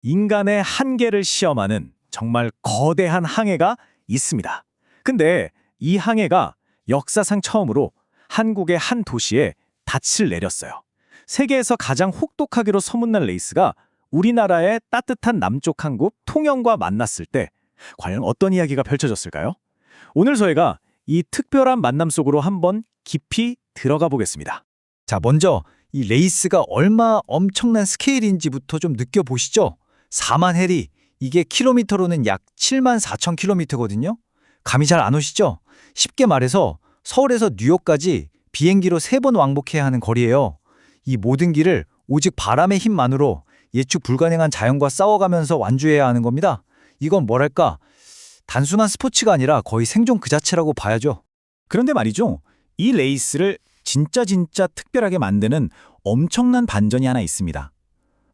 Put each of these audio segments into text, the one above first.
인간의 한계를 시험하는 정말 거대한 항해가 있습니다. 근데 이 항해가 역사상 처음으로 한국의 한 도시에 닻을 내렸어요. 세계에서 가장 혹독하기로 소문난 레이스가 우리나라의 따뜻한 남쪽 항구 통영과 만났을 때 과연 어떤 이야기가 펼쳐졌을까요? 오늘 저희가 이 특별한 만남 속으로 한번 깊이 들어가 보겠습니다. 자, 먼저 이 레이스가 얼마 엄청난 스케일인지부터 좀 느껴보시죠. 4만 해리, 이게 킬로미터로는 약 7만 4천 킬로미터거든요. 감이 잘 안 오시죠? 쉽게 말해서 서울에서 뉴욕까지 비행기로 3번 왕복해야 하는 거리예요. 이 모든 길을 오직 바람의 힘만으로 예측 불가능한 자연과 싸워가면서 완주해야 하는 겁니다. 이건 뭐랄까, 단순한 스포츠가 아니라 거의 생존 그 자체라고 봐야죠. 그런데 말이죠. 이 레이스를 진짜 특별하게 만드는 엄청난 반전이 하나 있습니다.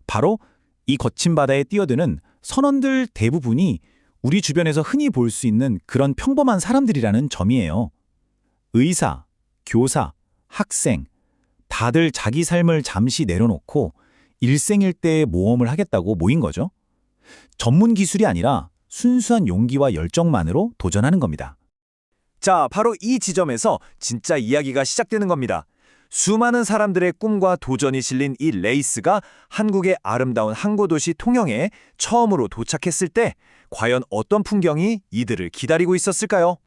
바로 이 거친 바다에 뛰어드는 선원들 대부분이 우리 주변에서 흔히 볼 수 있는 그런 평범한 사람들이라는 점이에요. 의사, 교사, 학생, 다들 자기 삶을 잠시 내려놓고 일생일대의 모험을 하겠다고 모인 거죠. 전문 기술이 아니라 순수한 용기와 열정만으로 도전하는 겁니다. 자, 바로 이 지점에서 진짜 이야기가 시작되는 겁니다. 수많은 사람들의 꿈과 도전이 실린 이 레이스가 한국의 아름다운 항구도시 통영에 처음으로 도착했을 때 과연 어떤 풍경이 이들을 기다리고 있었을까요?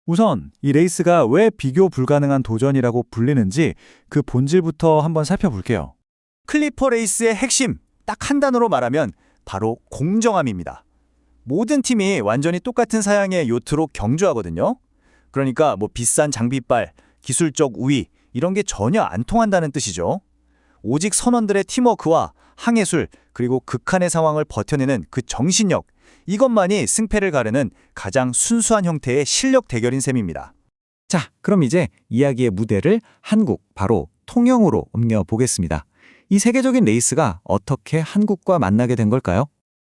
우선 이 레이스가 왜 비교 불가능한 도전이라고 불리는지 그 본질부터 한번 살펴볼게요. 클리퍼 레이스의 핵심, 딱 한 단어로 말하면 바로 공정함입니다. 모든 팀이 완전히 똑같은 사양의 요트로 경주하거든요. 그러니까 비싼 장비빨, 기술적 우위 이런 게 전혀 안 통한다는 뜻이죠. 오직 선원들의 팀워크와 항해술 그리고 극한의 상황을 버텨내는 그 정신력, 이것만이 승패를 가르는 가장 순수한 형태의 실력 대결인 셈입니다. 자, 그럼 이제 이야기의 무대를 한국, 바로 통영으로 옮겨보겠습니다. 이 세계적인 레이스가 어떻게 한국과 만나게 된 걸까요?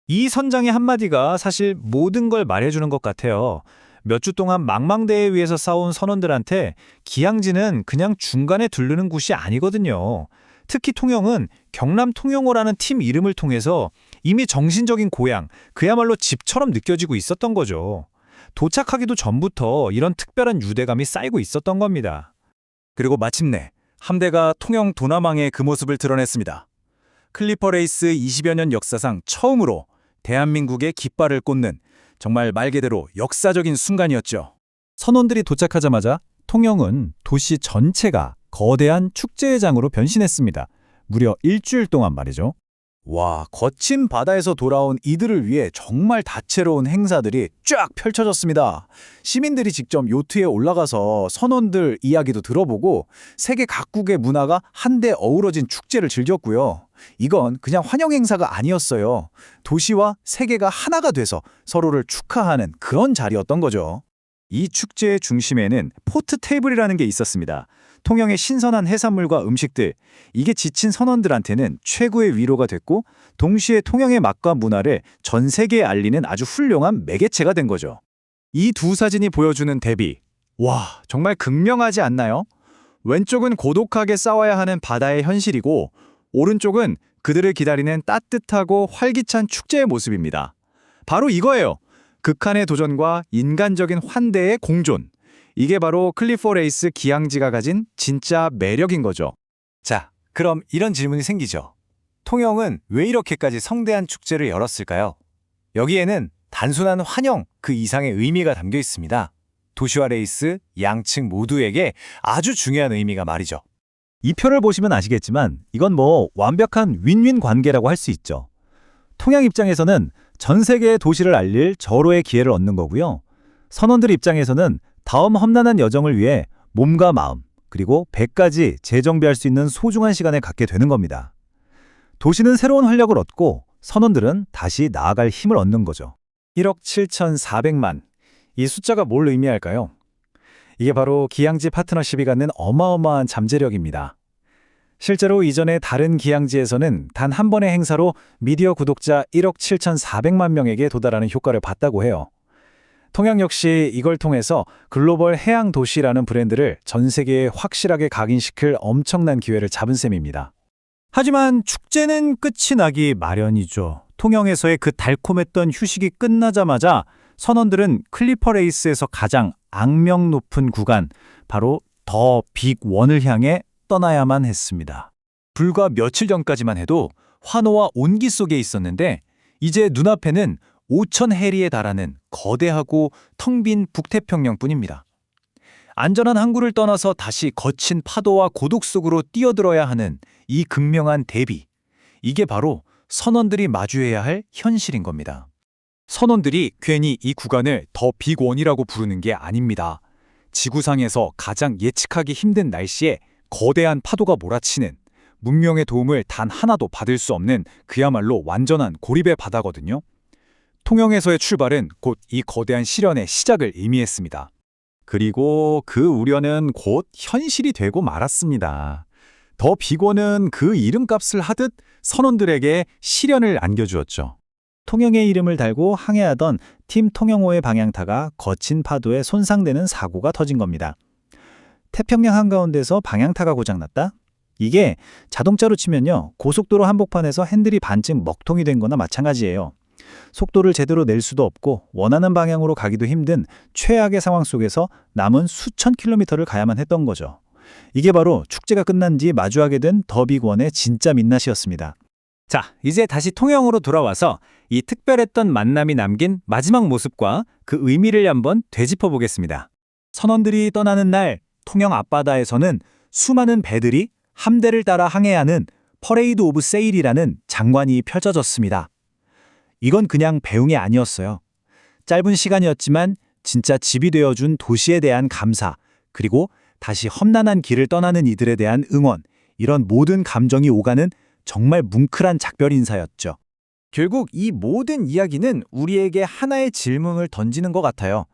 이 선장의 한마디가 사실 모든 걸 말해주는 것 같아요. 몇 주 동안 망망대해 위에서 싸운 선원들한테 기항지는 그냥 중간에 두르는 곳이 아니거든요. 특히 통영은 경남 통영호라는 팀 이름을 통해서 이미 정신적인 고향, 그야말로 집처럼 느껴지고 있었던 거죠. 도착하기도 전부터 이런 특별한 유대감이 쌓이고 있었던 겁니다. 그리고 마침내 함대가 통영 도남항의 그 모습을 드러냈습니다. 클리퍼 레이스 20여 년 역사상 처음으로 대한민국의 깃발을 꽂는 정말 말 그대로 역사적인 순간이었죠. 선원들이 도착하자마자 통영은 도시 전체가 거대한 축제장으로 변신했습니다. 무려 일주일 동안 말이죠. 와, 거친 바다에서 돌아온 이들을 위해 정말 다채로운 행사들이 쫙 펼쳐졌습니다. 시민들이 직접 요트에 올라가서 선원들 이야기도 들어보고 세계 각국의 문화가 한데 어우러진 축제를 즐겼고요. 이건 그냥 환영 행사가 아니었어요. 도시와 세계가 하나가 돼서 서로를 축하하는 그런 자리였던 거죠. 이 축제의 중심에는 포트 테이블이라는 게 있었습니다. 통영의 신선한 해산물과 음식들, 이게 지친 선원들한테는 최고의 위로가 됐고 동시에 통영의 맛과 문화를 전 세계에 알리는 아주 훌륭한 매개체가 된 거죠. 이 두 사진이 보여주는 대비, 와, 정말 극명하지 않나요? 왼쪽은 고독하게 싸워야 하는 바다의 현실이고 오른쪽은 그들을 기다리는 따뜻하고 활기찬 축제의 모습입니다. 바로 이거예요. 극한의 도전과 인간적인 환대의 공존. 이게 바로 클리퍼 레이스 기항지가 가진 진짜 매력인 거죠. 자, 그럼 이런 질문이 생기죠. 통영은 왜 이렇게까지 성대한 축제를 열었을까요? 여기에는 단순한 환영 그 이상의 의미가 담겨 있습니다. 도시와 레이스 양측 모두에게 아주 중요한 의미가 말이죠. 이 표를 보시면 아시겠지만 이건 완벽한 윈윈 관계라고 할 수 있죠. 통영 입장에서는 전 세계의 도시를 알릴 절호의 기회를 얻는 거고요. 선원들 입장에서는 다음 험난한 여정을 위해 몸과 마음, 그리고 배까지 재정비할 수 있는 소중한 시간을 갖게 되는 겁니다. 도시는 새로운 활력을 얻고 선원들은 다시 나아갈 힘을 얻는 거죠. 1억 7,400만. 이 숫자가 뭘 의미할까요? 이게 바로 기항지 파트너십이 갖는 어마어마한 잠재력입니다. 실제로 이전에 다른 기항지에서는 단 한 번의 행사로 미디어 구독자 1억 7,400만 명에게 도달하는 효과를 봤다고 해요. 통영 역시 이걸 통해서 글로벌 해양 도시라는 브랜드를 전 세계에 확실하게 각인시킬 엄청난 기회를 잡은 셈입니다. 하지만 축제는 끝이 나기 마련이죠. 통영에서의 그 달콤했던 휴식이 끝나자마자 선원들은 클리퍼 레이스에서 가장 악명 높은 구간, 바로 더 빅 원을 향해 떠나야만 했습니다. 불과 며칠 전까지만 해도 환호와 온기 속에 있었는데 이제 눈앞에는 5천 해리에 달하는 거대하고 텅 빈 북태평양뿐입니다. 안전한 항구를 떠나서 다시 거친 파도와 고독 속으로 뛰어들어야 하는 이 극명한 대비. 이게 바로 선원들이 마주해야 할 현실인 겁니다. 선원들이 괜히 이 구간을 더 빅원이라고 부르는 게 아닙니다. 지구상에서 가장 예측하기 힘든 날씨에 거대한 파도가 몰아치는, 문명의 도움을 단 하나도 받을 수 없는 그야말로 완전한 고립의 바다거든요. 통영에서의 출발은 곧 이 거대한 시련의 시작을 의미했습니다. 그리고 그 우려는 곧 현실이 되고 말았습니다. 더 빅원은 그 이름값을 하듯 선원들에게 시련을 안겨주었죠. 통영의 이름을 달고 항해하던 팀 통영호의 방향타가 거친 파도에 손상되는 사고가 터진 겁니다. 태평양 한가운데서 방향타가 고장났다? 이게 자동차로 치면요, 고속도로 한복판에서 핸들이 반쯤 먹통이 된 거나 마찬가지예요. 속도를 제대로 낼 수도 없고 원하는 방향으로 가기도 힘든 최악의 상황 속에서 남은 수천 킬로미터를 가야만 했던 거죠. 이게 바로 축제가 끝난 뒤 마주하게 된 더 빅원의 진짜 민낯이었습니다. 자, 이제 다시 통영으로 돌아와서 이 특별했던 만남이 남긴 마지막 모습과 그 의미를 한번 되짚어 보겠습니다. 선원들이 떠나는 날 통영 앞바다에서는 수많은 배들이 함대를 따라 항해하는 퍼레이드 오브 세일이라는 장관이 펼쳐졌습니다. 이건 그냥 배웅이 아니었어요. 짧은 시간이었지만 진짜 집이 되어준 도시에 대한 감사, 그리고 다시 험난한 길을 떠나는 이들에 대한 응원, 이런 모든 감정이 오가는 정말 뭉클한 작별 인사였죠. 결국 이 모든 이야기는 우리에게 하나의 질문을 던지는 것 같아요.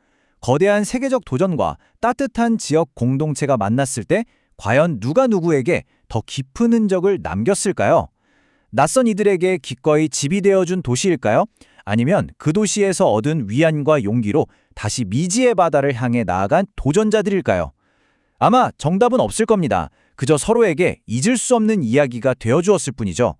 거대한 세계적 도전과 따뜻한 지역 공동체가 만났을 때 과연 누가 누구에게 더 깊은 흔적을 남겼을까요? 낯선 이들에게 기꺼이 집이 되어준 도시일까요? 아니면 그 도시에서 얻은 위안과 용기로 다시 미지의 바다를 향해 나아간 도전자들일까요? 아마 정답은 없을 겁니다. 그저 서로에게 잊을 수 없는 이야기가 되어주었을 뿐이죠.